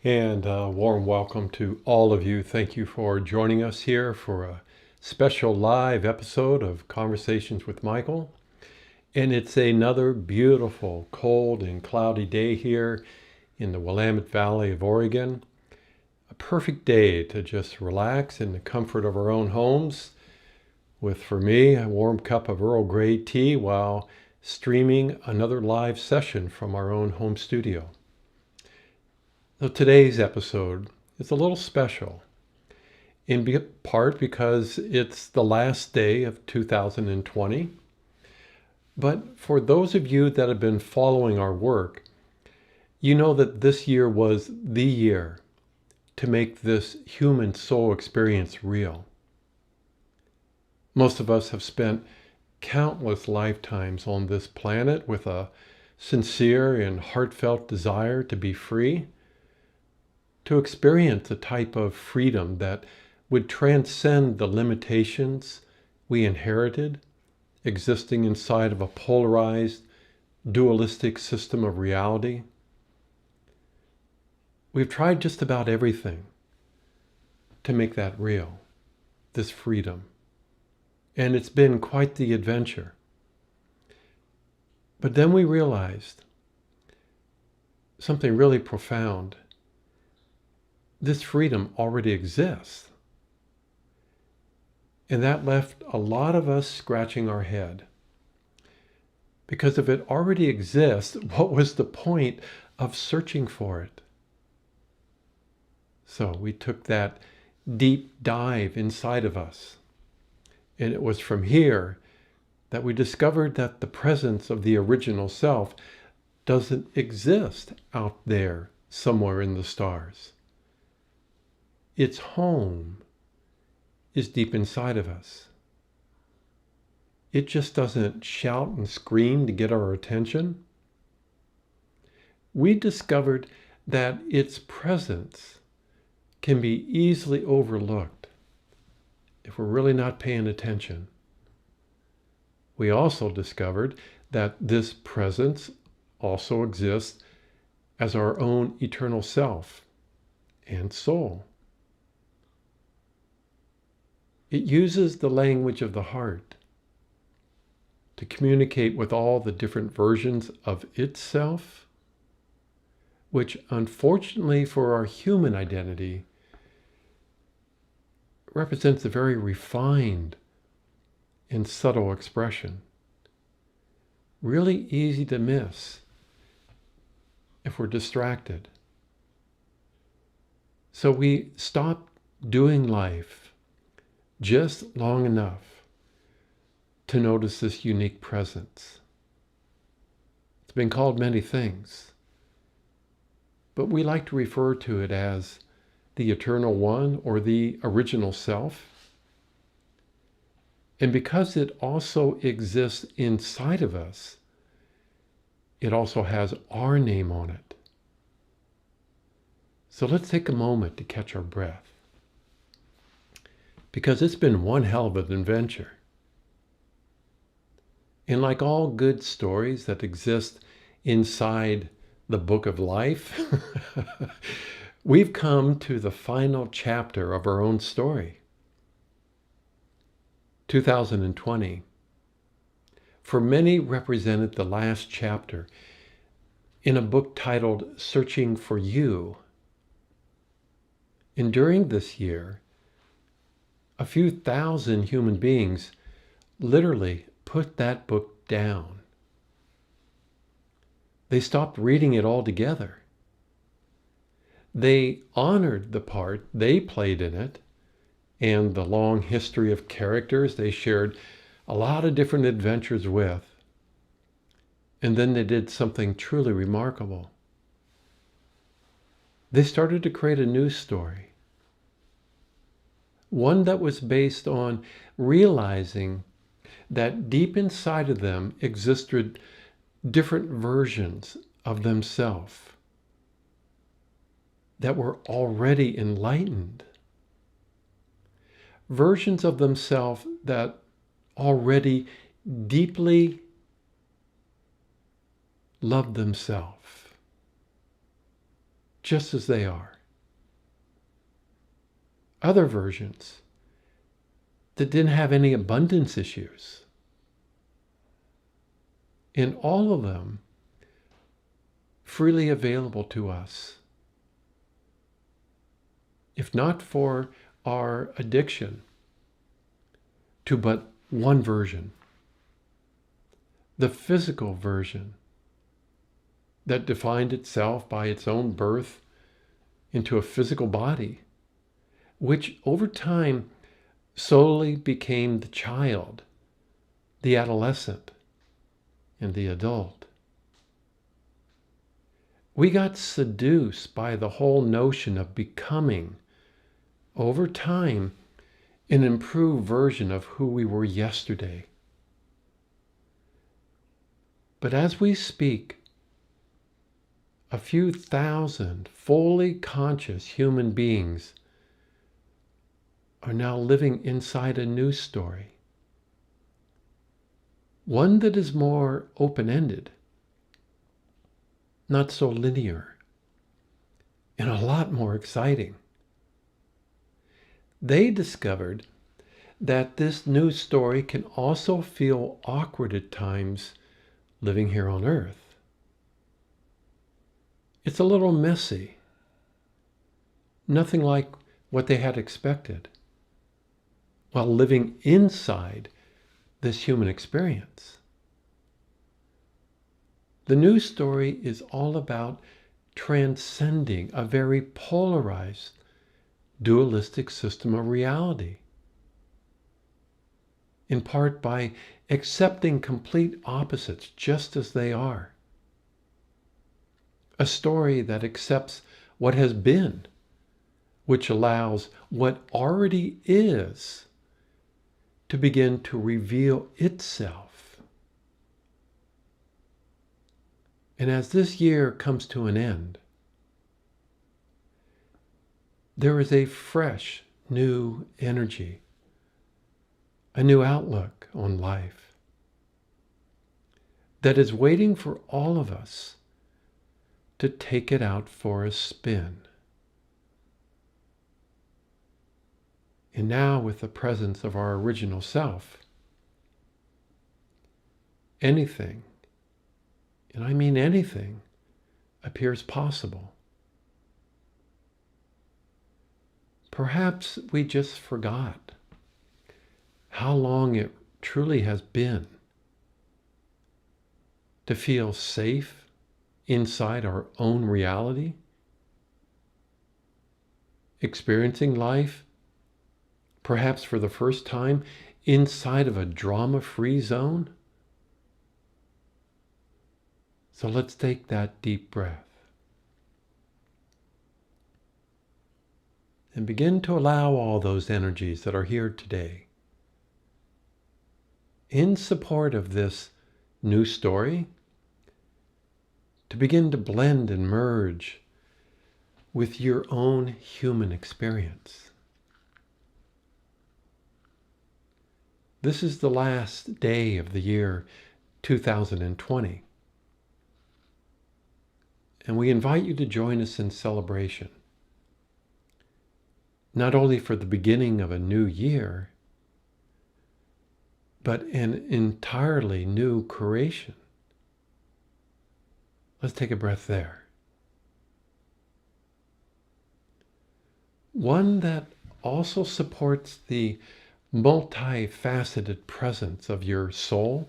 And a warm welcome to all of you. Thank you for joining us here for a special live episode of Conversations with Michael. And it's another beautiful, cold and cloudy day here in the Willamette Valley of Oregon. A perfect day to just relax in the comfort of our own homes with, for me, a warm cup of Earl Grey tea while streaming another live session from our own home studio. So today's episode is a little special, in part because it's the last day of 2020. But for those of you that have been following our work, you know that this year was the year to make this human soul experience real. Most of us have spent countless lifetimes on this planet with a sincere and heartfelt desire to be free, to experience a type of freedom that would transcend the limitations we inherited, existing inside of a polarized, dualistic system of reality. We've tried just about everything to make that real, this freedom. And it's been quite the adventure. But then we realized something really profound. This freedom already exists. And that left a lot of us scratching our head. Because if it already exists, what was the point of searching for it? So we took that deep dive inside of us. And it was from here that we discovered that the presence of the original self doesn't exist out there somewhere in the stars. Its home is deep inside of us. It just doesn't shout and scream to get our attention. We discovered that its presence can be easily overlooked if we're really not paying attention. We also discovered that this presence also exists as our own eternal self and soul. It uses the language of the heart to communicate with all the different versions of itself, which unfortunately for our human identity represents a very refined and subtle expression. Really easy to miss if we're distracted. So we stop doing life just long enough to notice this unique presence. It's been called many things, but we like to refer to it as the Eternal One or the Original Self. And because it also exists inside of us, it also has our name on it. So let's take a moment to catch our breath, because it's been one hell of an adventure. And like all good stories that exist inside the book of life, we've come to the final chapter of our own story. 2020, for many, represented the last chapter in a book titled Searching for You. And during this year, a few thousand human beings literally put that book down. They stopped reading it altogether. They honored the part they played in it and the long history of characters they shared a lot of different adventures with. And then they did something truly remarkable. They started to create a new story. One that was based on realizing that deep inside of them existed different versions of themselves that were already enlightened. Versions of themselves that already deeply loved themselves, just as they are. Other versions that didn't have any abundance issues. And all of them freely available to us. If not for our addiction to but one version, the physical version that defined itself by its own birth into a physical body, which over time slowly became the child, the adolescent, and the adult. We got seduced by the whole notion of becoming, over time, an improved version of who we were yesterday. But as we speak, a few thousand fully conscious human beings are now living inside a new story. One that is more open-ended, not so linear, and a lot more exciting. They discovered that this new story can also feel awkward at times living here on Earth. It's a little messy. Nothing like what they had expected while living inside this human experience. The new story is all about transcending a very polarized, dualistic system of reality, in part by accepting complete opposites just as they are. A story that accepts what has been, which allows what already is to begin to reveal itself. And as this year comes to an end, there is a fresh, new energy, a new outlook on life that is waiting for all of us to take it out for a spin. And now, with the presence of our original self, anything, and I mean anything, appears possible. perhaps we just forgot how long it truly has been to feel safe inside our own reality, experiencing life, perhaps for the first time, inside of a drama-free zone. So let's take that deep breath and begin to allow all those energies that are here today in support of this new story to begin to blend and merge with your own human experience. This is the last day of the year 2020. And we invite you to join us in celebration, not only for the beginning of a new year, but an entirely new creation. Let's take a breath there. One that also supports the multifaceted presence of your soul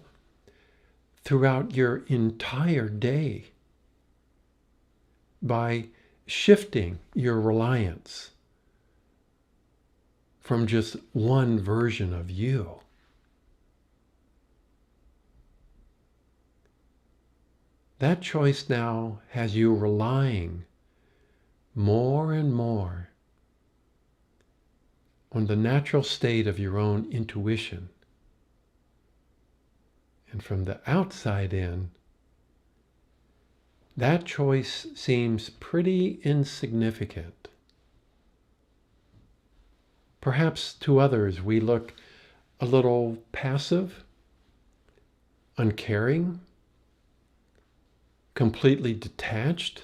throughout your entire day by shifting your reliance from just one version of you. That choice now has you relying more and more on the natural state of your own intuition. And from the outside in, that choice seems pretty insignificant. Perhaps to others we look a little passive, uncaring, completely detached.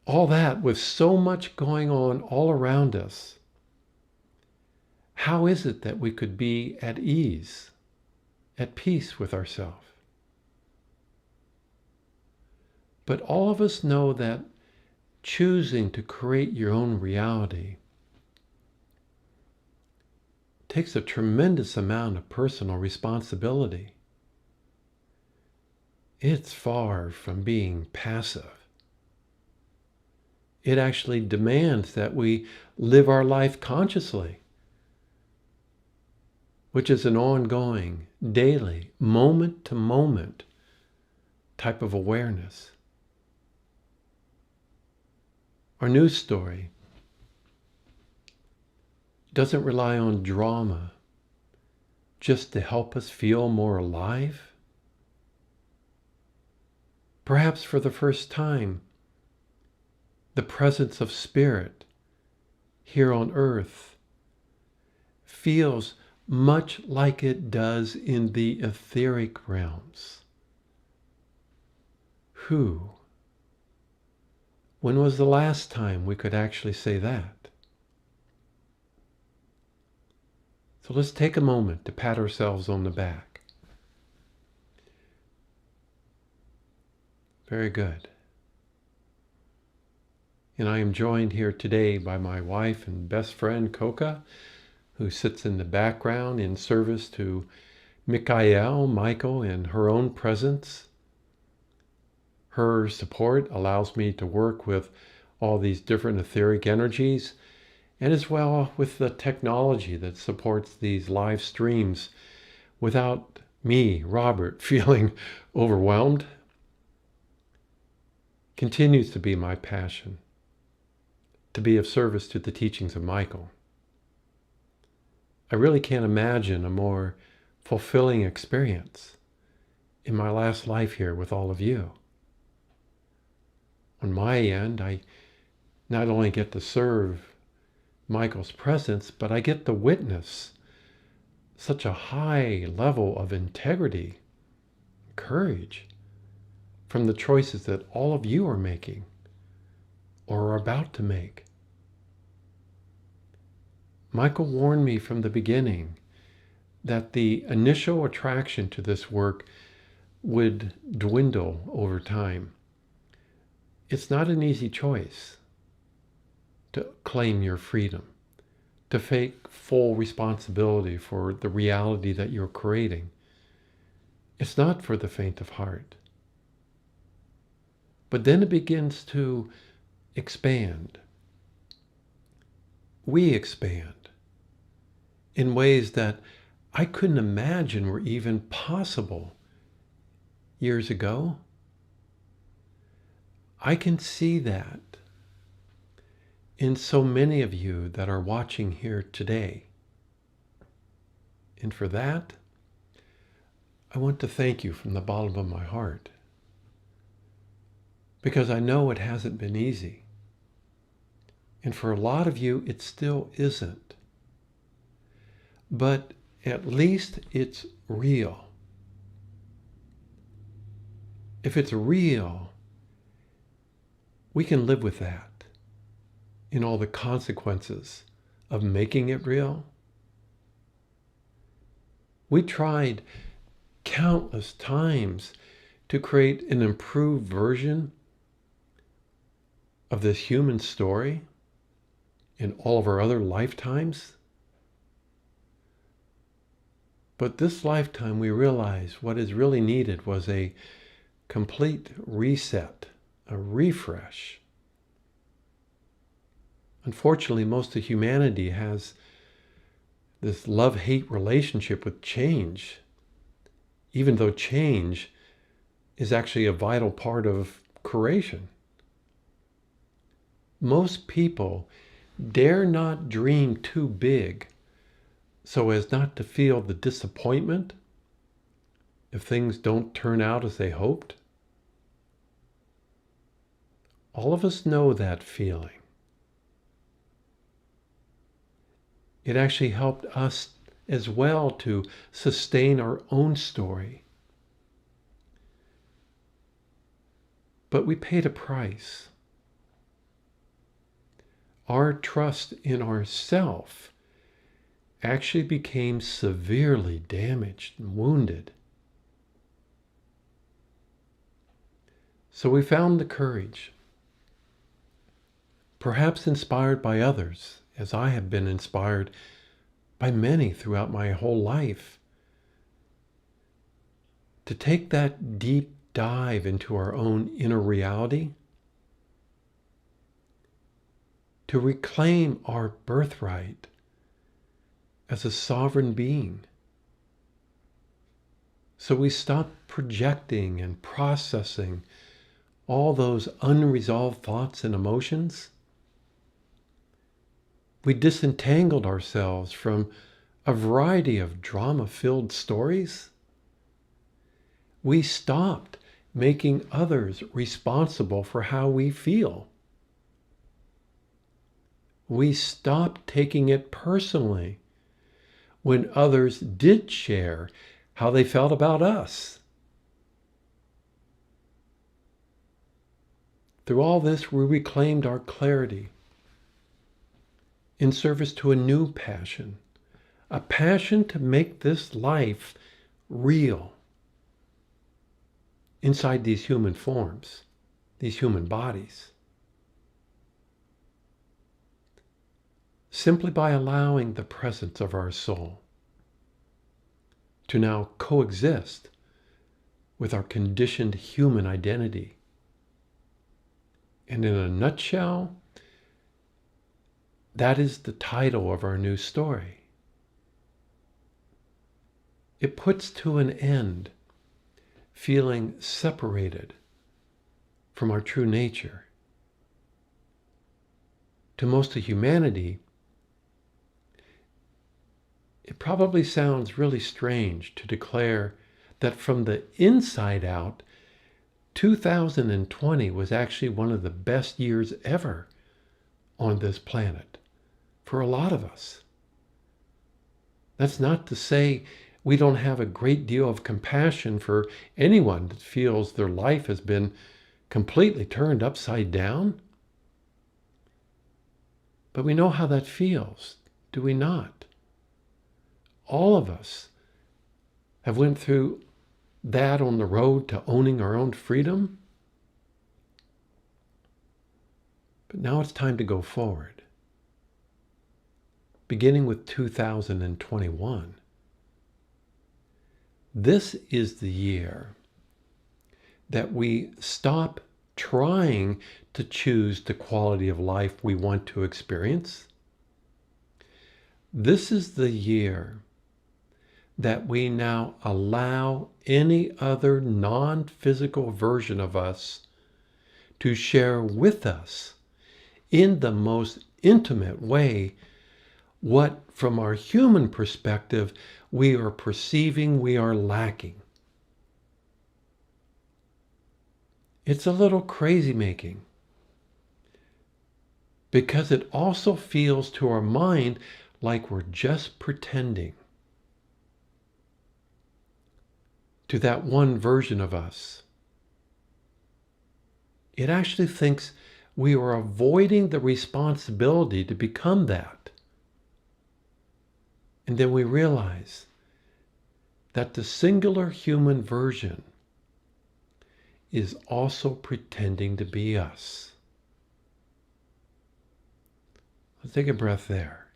All that with so much going on all around us. How is it that we could be at ease, at peace with ourselves? But all of us know that choosing to create your own reality takes a tremendous amount of personal responsibility. It's far from being passive. It actually demands that we live our life consciously, which is an ongoing, daily, moment-to-moment type of awareness. Our news story doesn't rely on drama just to help us feel more alive. Perhaps for the first time, the presence of spirit here on earth feels much like it does in the etheric realms. Who? When was the last time we could actually say that? So let's take a moment to pat ourselves on the back. Very good. And I am joined here today by my wife and best friend, Coca, who sits in the background in service to Michael, in her own presence. Her support allows me to work with all these different etheric energies, and as well with the technology that supports these live streams without me, Robert, feeling overwhelmed. Continues to be my passion to be of service to the teachings of Michael. I really can't imagine a more fulfilling experience in my last life here with all of you. On my end, I not only get to serve Michael's presence, but I get to witness such a high level of integrity, courage from the choices that all of you are making or are about to make. Michael warned me from the beginning that the initial attraction to this work would dwindle over time. It's not an easy choice. to claim your freedom, to take full responsibility for the reality that you're creating. It's not for the faint of heart. But then it begins to expand. We expand in ways that I couldn't imagine were even possible years ago. I can see that in so many of you that are watching here today. And for that, I want to thank you from the bottom of my heart. Because I know it hasn't been easy. And for a lot of you, it still isn't. But at least it's real. If it's real, we can live with that in all the consequences of making it real. We tried countless times to create an improved version of this human story in all of our other lifetimes. But this lifetime we realized what is really needed was a complete reset, a refresh. Unfortunately, most of humanity has this love-hate relationship with change, even though change is actually a vital part of creation. Most people dare not dream too big so as not to feel the disappointment if things don't turn out as they hoped. All of us know that feeling. It actually helped us as well to sustain our own story. But we paid a price. Our trust in ourself actually became severely damaged and wounded. So we found the courage, perhaps inspired by others, as I have been inspired by many throughout my whole life, to take that deep dive into our own inner reality, to reclaim our birthright as a sovereign being. So we stop projecting and processing all those unresolved thoughts and emotions. We disentangled ourselves from a variety of drama-filled stories. We stopped making others responsible for how we feel. We stopped taking it personally when others did share how they felt about us. Through all this, we reclaimed our clarity in service to a new passion, a passion to make this life real inside these human forms, these human bodies. Simply by allowing the presence of our soul to now coexist with our conditioned human identity. And in a nutshell, that is the title of our new story. It puts to an end feeling separated from our true nature. To most of humanity, it probably sounds really strange to declare that from the inside out, 2020 was actually one of the best years ever on this planet for a lot of us. That's not to say we don't have a great deal of compassion for anyone that feels their life has been completely turned upside down. But we know how that feels, do we not? All of us have went through that on the road to owning our own freedom. But now it's time to go forward. Beginning with 2021, this is the year that we stop trying to choose the quality of life we want to experience. This is the year that we now allow any other non-physical version of us to share with us in the most intimate way what, from our human perspective, we are perceiving we are lacking. It's a little crazy making, because it also feels to our mind like we're just pretending to that one version of us. It actually thinks we are avoiding the responsibility to become that. And then we realize that the singular human version is also pretending to be us. Let's take a breath there.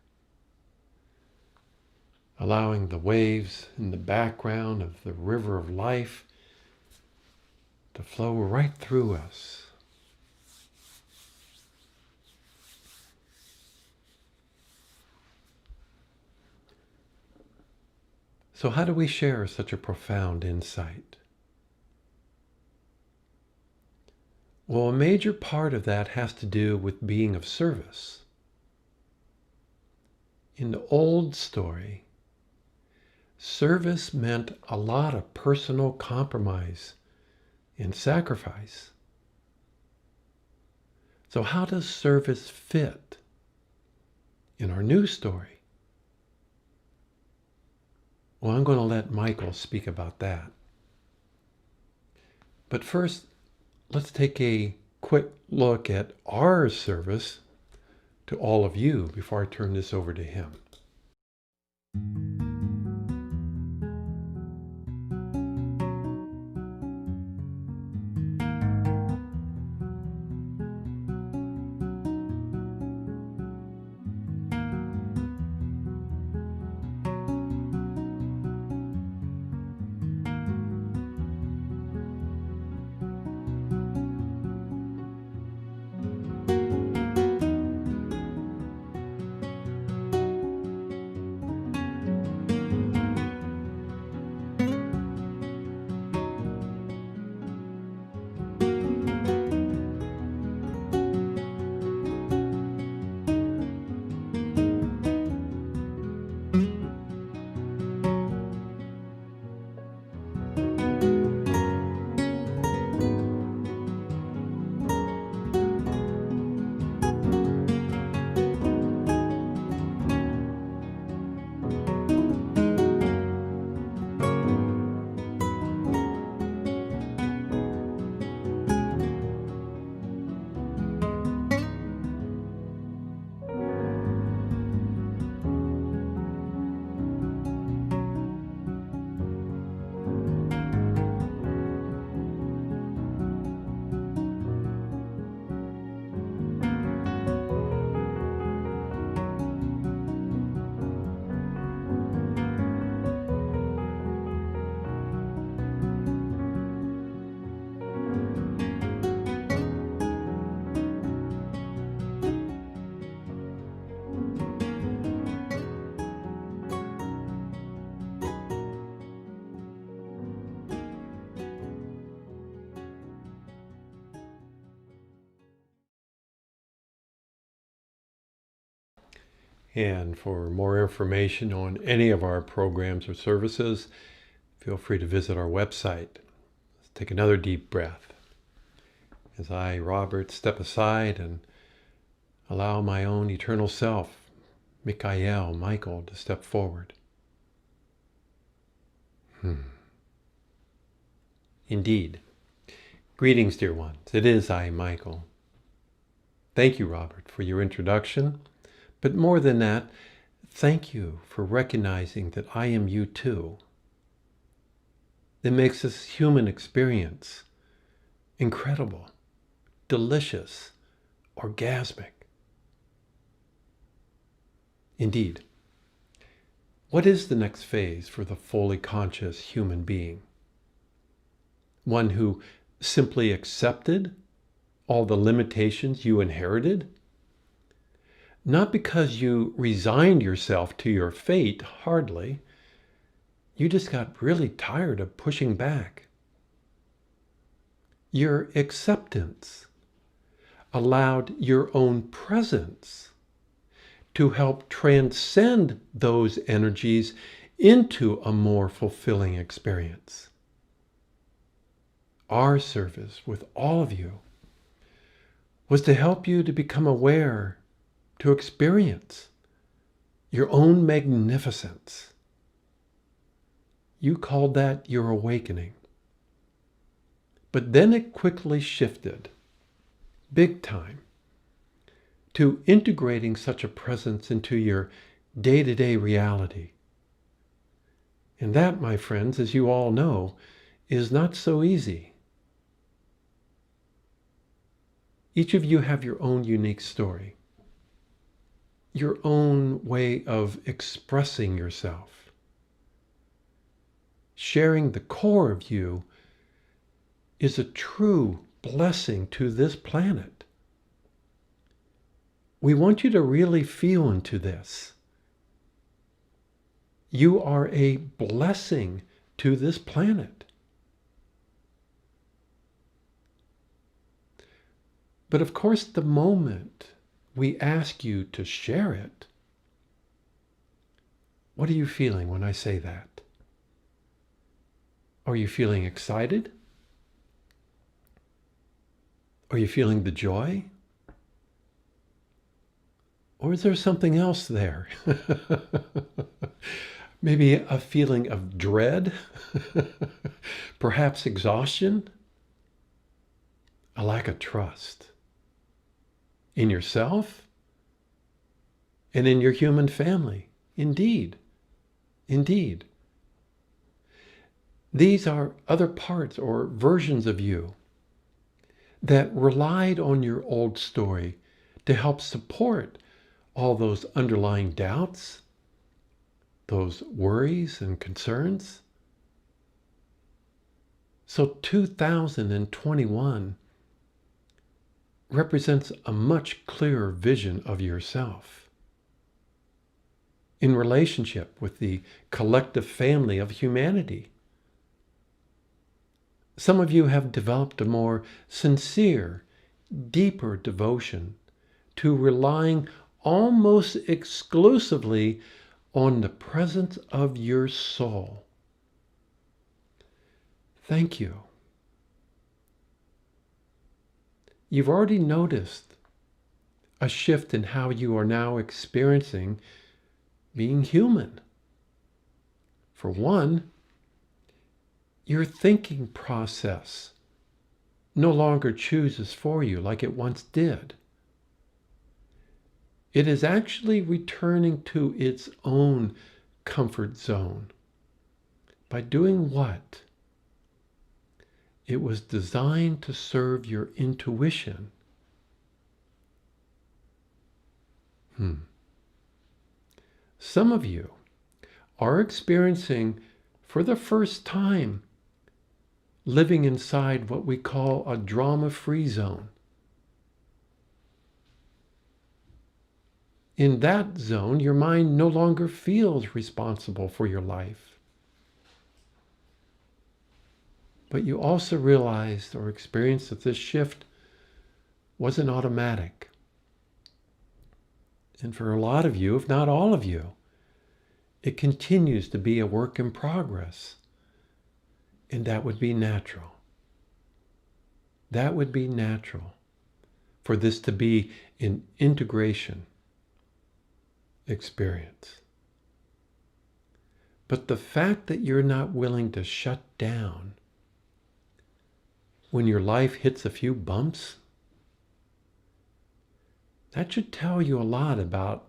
Allowing the waves in the background of the river of life to flow right through us. So how do we share such a profound insight? Well, a major part of that has to do with being of service. In the old story, service meant a lot of personal compromise and sacrifice. So how does service fit in our new story? Well, I'm going to let Michael speak about that. But first, let's take a quick look at our service to all of you before I turn this over to him. And for more information on any of our programs or services, feel free to visit our website. Let's take another deep breath as I, Robert, step aside and allow my own eternal self, Michael, to step forward. Indeed. Greetings, dear ones. It is I, Michael. Thank you, Robert, for your introduction. But more than that, thank you for recognizing that I am you too. It makes this human experience incredible, delicious, orgasmic. Indeed, what is the next phase for the fully conscious human being? One who simply accepted all the limitations you inherited? Not because you resigned yourself to your fate, hardly. You just got really tired of pushing back. Your acceptance allowed your own presence to help transcend those energies into a more fulfilling experience. Our service with all of you was to help you to become aware, to experience your own magnificence. You called that your awakening. But then it quickly shifted, big time, to integrating such a presence into your day-to-day reality. And that, my friends, as you all know, is not so easy. Each of you have your own unique story, your own way of expressing yourself. Sharing the core of you is a true blessing to this planet. We want you to really feel into this. You are a blessing to this planet. But of course, the moment we ask you to share it, what are you feeling when I say that? Are you feeling excited? Are you feeling the joy? Or is there something else there? Maybe a feeling of dread? Perhaps exhaustion? A lack of trust in yourself and in your human family. Indeed. Indeed. These are other parts or versions of you that relied on your old story to help support all those underlying doubts, those worries and concerns. So 2021 represents a much clearer vision of yourself in relationship with the collective family of humanity. Some of you have developed a more sincere, deeper devotion to relying almost exclusively on the presence of your soul. Thank you. You've already noticed a shift in how you are now experiencing being human. For one, your thinking process no longer chooses for you like it once did. It is actually returning to its own comfort zone. By doing what? It was designed to serve your intuition. Some of you are experiencing, for the first time, living inside what we call a drama-free zone. In that zone, your mind no longer feels responsible for your life. But you also realized or experienced that this shift wasn't automatic. And for a lot of you, if not all of you, it continues to be a work in progress. And that would be natural. That would be natural for this to be an integration experience. But the fact that you're not willing to shut down when your life hits a few bumps, that should tell you a lot about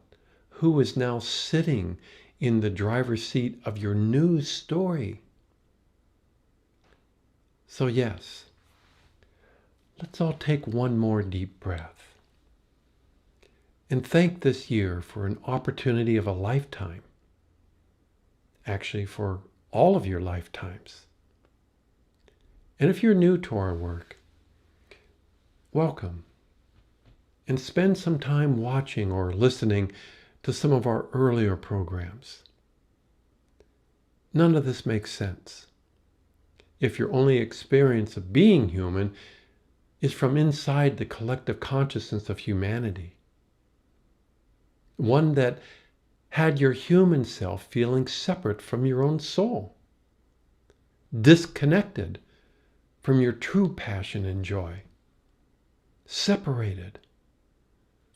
who is now sitting in the driver's seat of your new story. So yes, let's all take one more deep breath. And thank this year for an opportunity of a lifetime. Actually, for all of your lifetimes. And if you're new to our work, welcome. And spend some time watching or listening to some of our earlier programs. None of this makes sense if your only experience of being human is from inside the collective consciousness of humanity. One that had your human self feeling separate from your own soul, disconnected from your true passion and joy, separated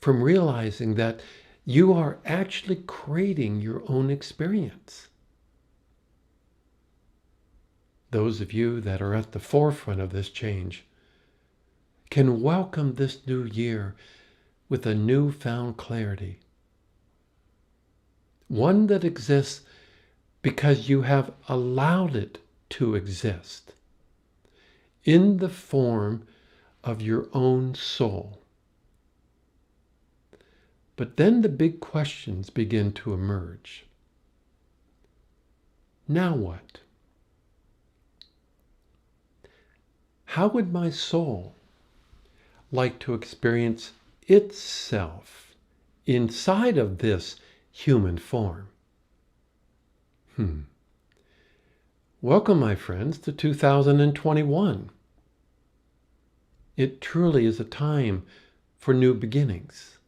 from realizing that you are actually creating your own experience. Those of you that are at the forefront of this change can welcome this new year with a newfound clarity. One that exists because you have allowed it to exist in the form of your own soul. But then the big questions begin to emerge. Now what? How would my soul like to experience itself inside of this human form? Welcome, my friends, to 2021. It truly is a time for new beginnings.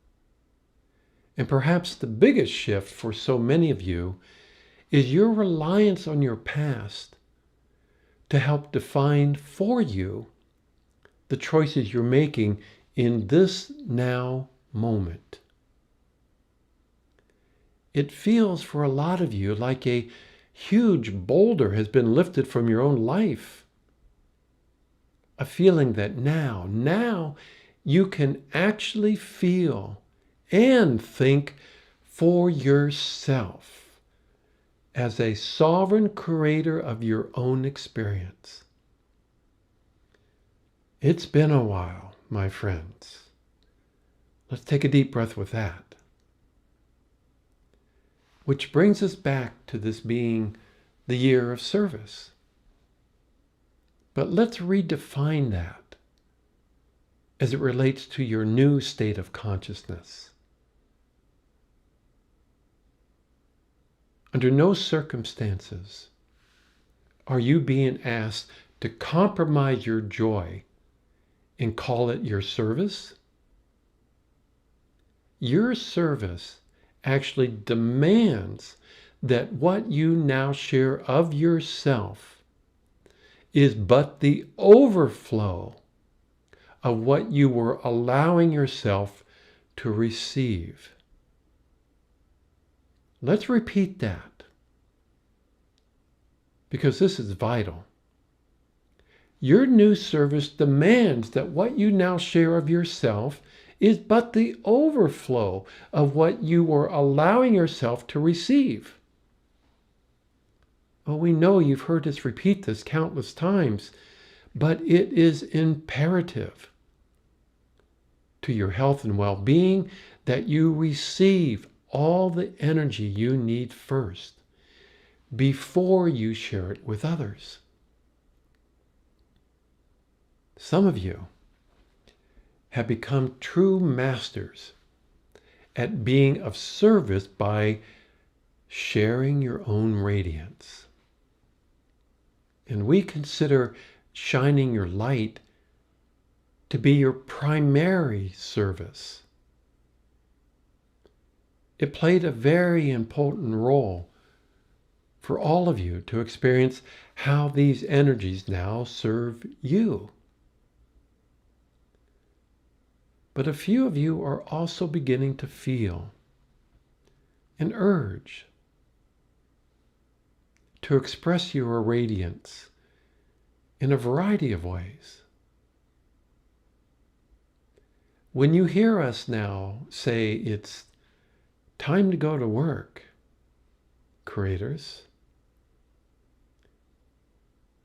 And perhaps the biggest shift for so many of you is your reliance on your past to help define for you the choices you're making in this now moment. It feels for a lot of you like a huge boulder has been lifted from your own life. A feeling that now you can actually feel and think for yourself as a sovereign creator of your own experience. It's been a while, my friends. Let's take a deep breath with that. Which brings us back to this being the year of service. But let's redefine that as it relates to your new state of consciousness. Under no circumstances are you being asked to compromise your joy and call it your service. Your service actually demands that what you now share of yourself is but the overflow of what you were allowing yourself to receive. Let's repeat that, because this is vital. Your new service demands that what you now share of yourself is but the overflow of what you were allowing yourself to receive. Well, we know you've heard us repeat this countless times, but it is imperative to your health and well-being that you receive all the energy you need first before you share it with others. Some of you have become true masters at being of service by sharing your own radiance. And we consider shining your light to be your primary service. It played a very important role for all of you to experience how these energies now serve you. But a few of you are also beginning to feel an urge to express your radiance in a variety of ways. When you hear us now say it's time to go to work, creators,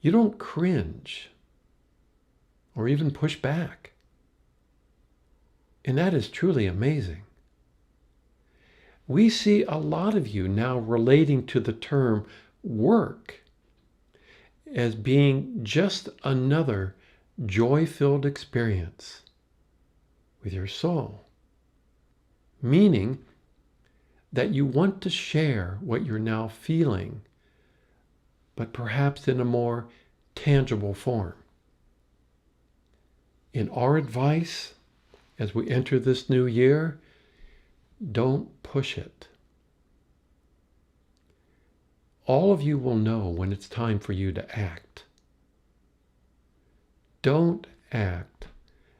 you don't cringe or even push back. And that is truly amazing. we see a lot of you now relating to the term work as being just another joy-filled experience with your soul, meaning that you want to share what you're now feeling, but perhaps in a more tangible form. In our advice, as we enter this new year, don't push it. All of you will know when it's time for you to act. Don't act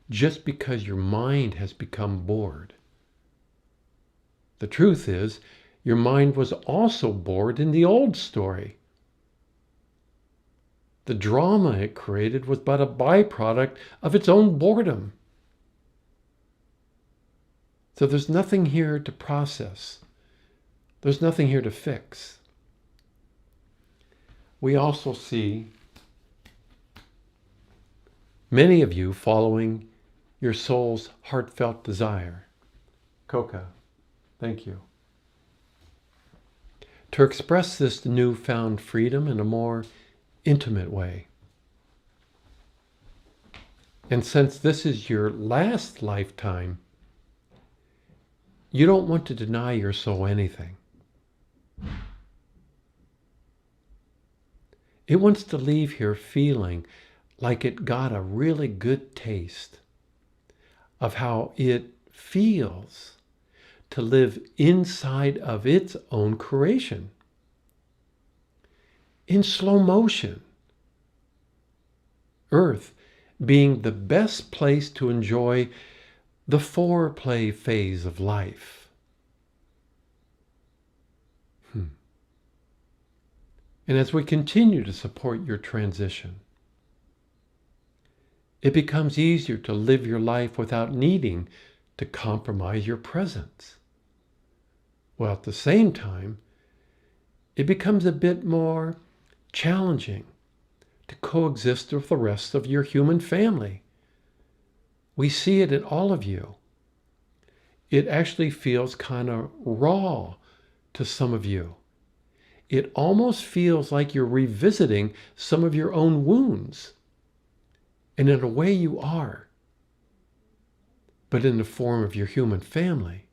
just because your mind has become bored. The truth is, your mind was also bored in the old story. The drama it created was but a byproduct of its own boredom. So there's nothing here to process. There's nothing here to fix. We also see many of you following your soul's heartfelt desire. Coca, thank you. To express this newfound freedom in a more intimate way. And since this is your last lifetime, you don't want to deny your soul anything. It wants to leave here feeling like it got a really good taste of how it feels to live inside of its own creation, in slow motion. Earth being the best place to enjoy the foreplay phase of life. And as we continue to support your transition, it becomes easier to live your life without needing to compromise your presence. While at the same time, it becomes a bit more challenging to coexist with the rest of your human family. We see it in all of you. It actually feels kind of raw to some of you. It almost feels like you're revisiting some of your own wounds. And in a way you are, but in the form of your human family.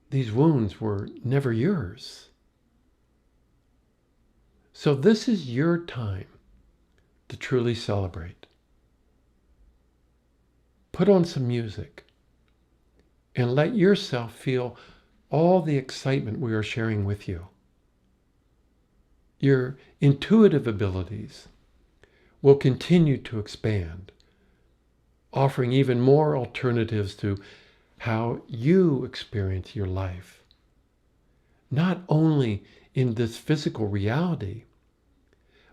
These wounds were never yours. So this is your time to truly celebrate. Put on some music and let yourself feel all the excitement we are sharing with you. Your intuitive abilities will continue to expand, offering even more alternatives to how you experience your life. Not only in this physical reality,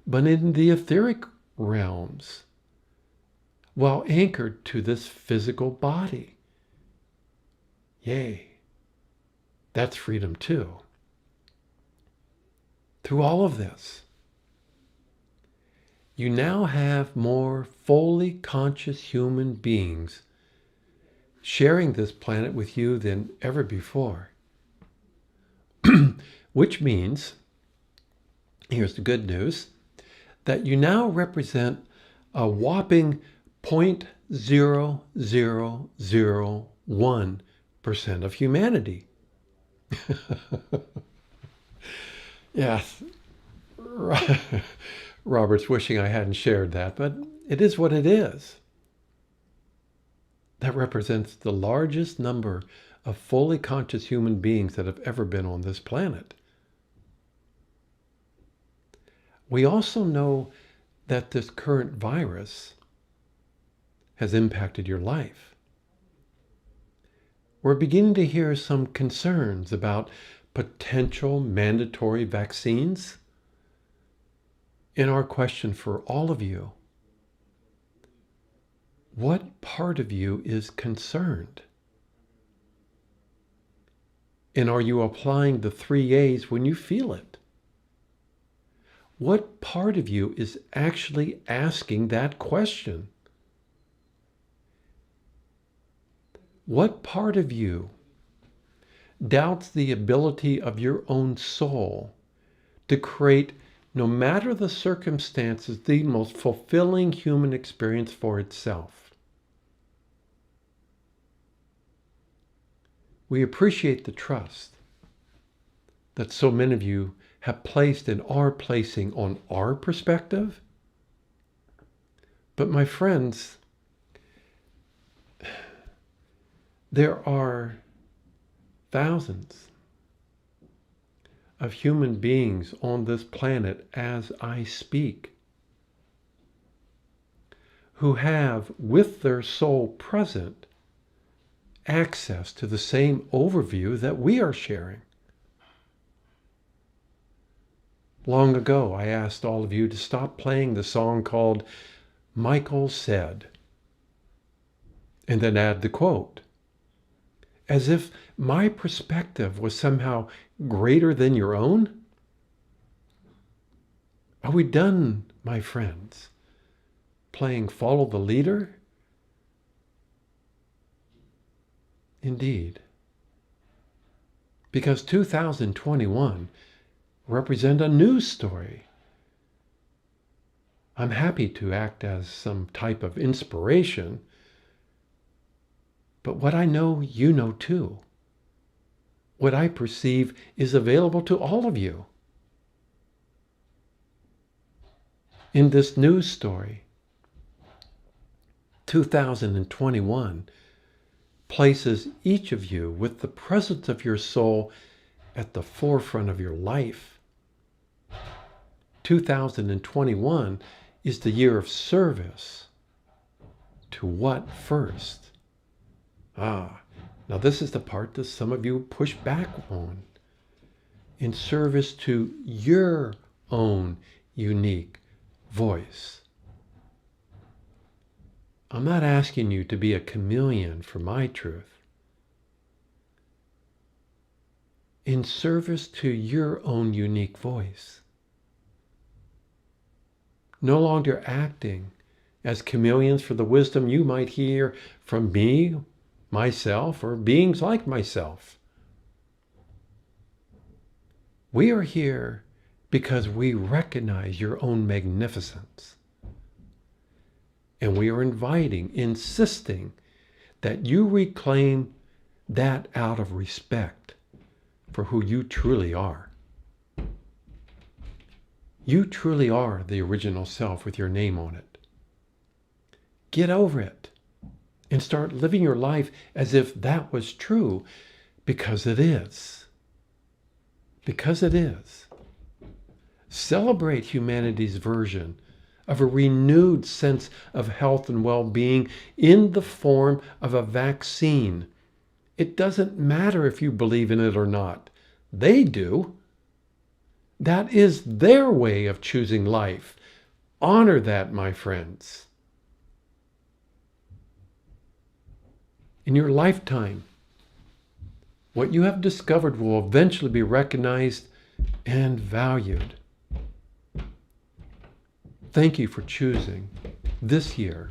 but in the etheric realms, while anchored to this physical body. Yay, that's freedom too. Through all of this, you now have more fully conscious human beings sharing this planet with you than ever before. Which means, here's the good news, that you now represent a whopping 0.0001% of humanity. Yes, Robert's wishing I hadn't shared that, but it is what it is. That represents the largest number of fully conscious human beings that have ever been on this planet. We also know that this current virus has impacted your life. We're beginning to hear some concerns about potential mandatory vaccines. In our question for all of you, what part of you is concerned? And are you applying the 3 A's when you feel it? What part of you is actually asking that question? What part of you doubts the ability of your own soul to create, no matter the circumstances, the most fulfilling human experience for itself. We appreciate the trust that so many of you have placed and are placing on our perspective. But my friends, there are thousands of human beings on this planet as I speak who have, with their soul present, access to the same overview that we are sharing. Long ago, I asked all of you to stop playing the song called Michael Said, and then add the quote, as if my perspective was somehow greater than your own. Are we done, my friends, playing follow the leader? Indeed. Because 2021 represent a news story. I'm happy to act as some type of inspiration, but what I know, you know too. What I perceive is available to all of you. In this news story, 2021 places each of you with the presence of your soul at the forefront of your life. 2021 is the year of service. To what first? Now this is the part that some of you push back on. In service to your own unique voice. I'm not asking you to be a chameleon for my truth. In service to your own unique voice. No longer acting as chameleons for the wisdom you might hear from me, myself, or beings like myself. We are here because we recognize your own magnificence. And we are inviting, insisting that you reclaim that out of respect for who you truly are. You truly are the original self with your name on it. Get over it and start living your life as if that was true, because it is. Because it is. Celebrate humanity's version of a renewed sense of health and well-being in the form of a vaccine. It doesn't matter if you believe in it or not. They do. That is their way of choosing life. Honor that, my friends. In your lifetime, what you have discovered will eventually be recognized and valued. Thank you for choosing this year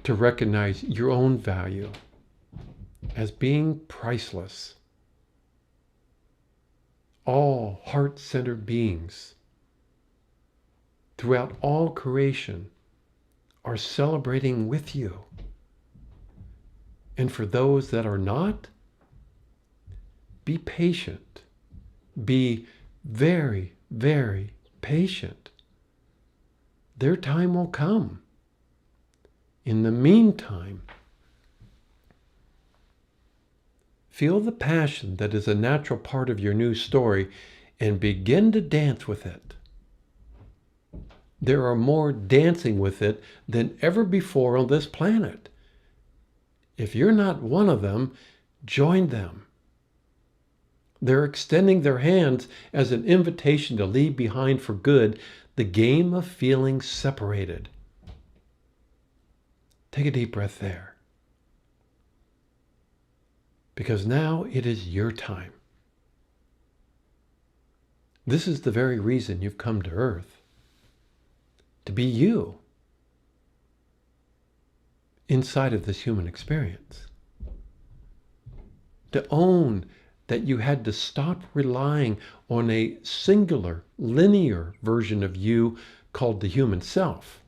to recognize your own value as being priceless. All heart-centered beings throughout all creation are celebrating with you. And for those that are not, be patient. Be very, very patient. Their time will come. In the meantime, feel the passion that is a natural part of your new story and begin to dance with it. There are more dancing with it than ever before on this planet. If you're not one of them, join them. They're extending their hands as an invitation to leave behind for good the game of feeling separated. Take a deep breath there. Because now it is your time. This is the very reason you've come to Earth. To be you. Inside of this human experience. To own that you had to stop relying on a singular, linear version of you called the human self.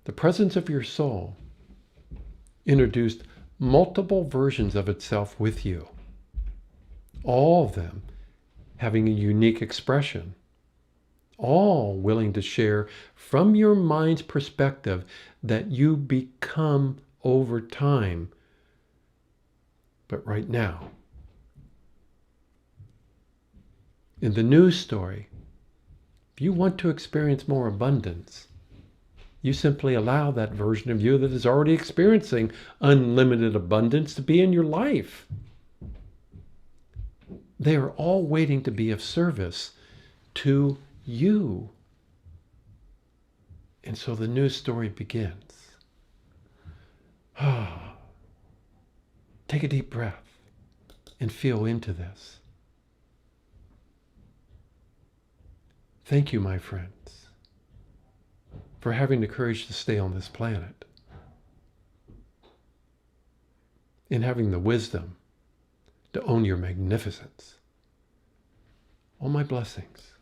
The presence of your soul introduced multiple versions of itself with you, all of them having a unique expression, all willing to share from your mind's perspective that you become over time. But right now, in the news story, if you want to experience more abundance, you simply allow that version of you that is already experiencing unlimited abundance to be in your life. They are all waiting to be of service to you. And so the news story begins. Take a deep breath and feel into this. Thank you, my friends, for having the courage to stay on this planet and having the wisdom to own your magnificence. All my blessings.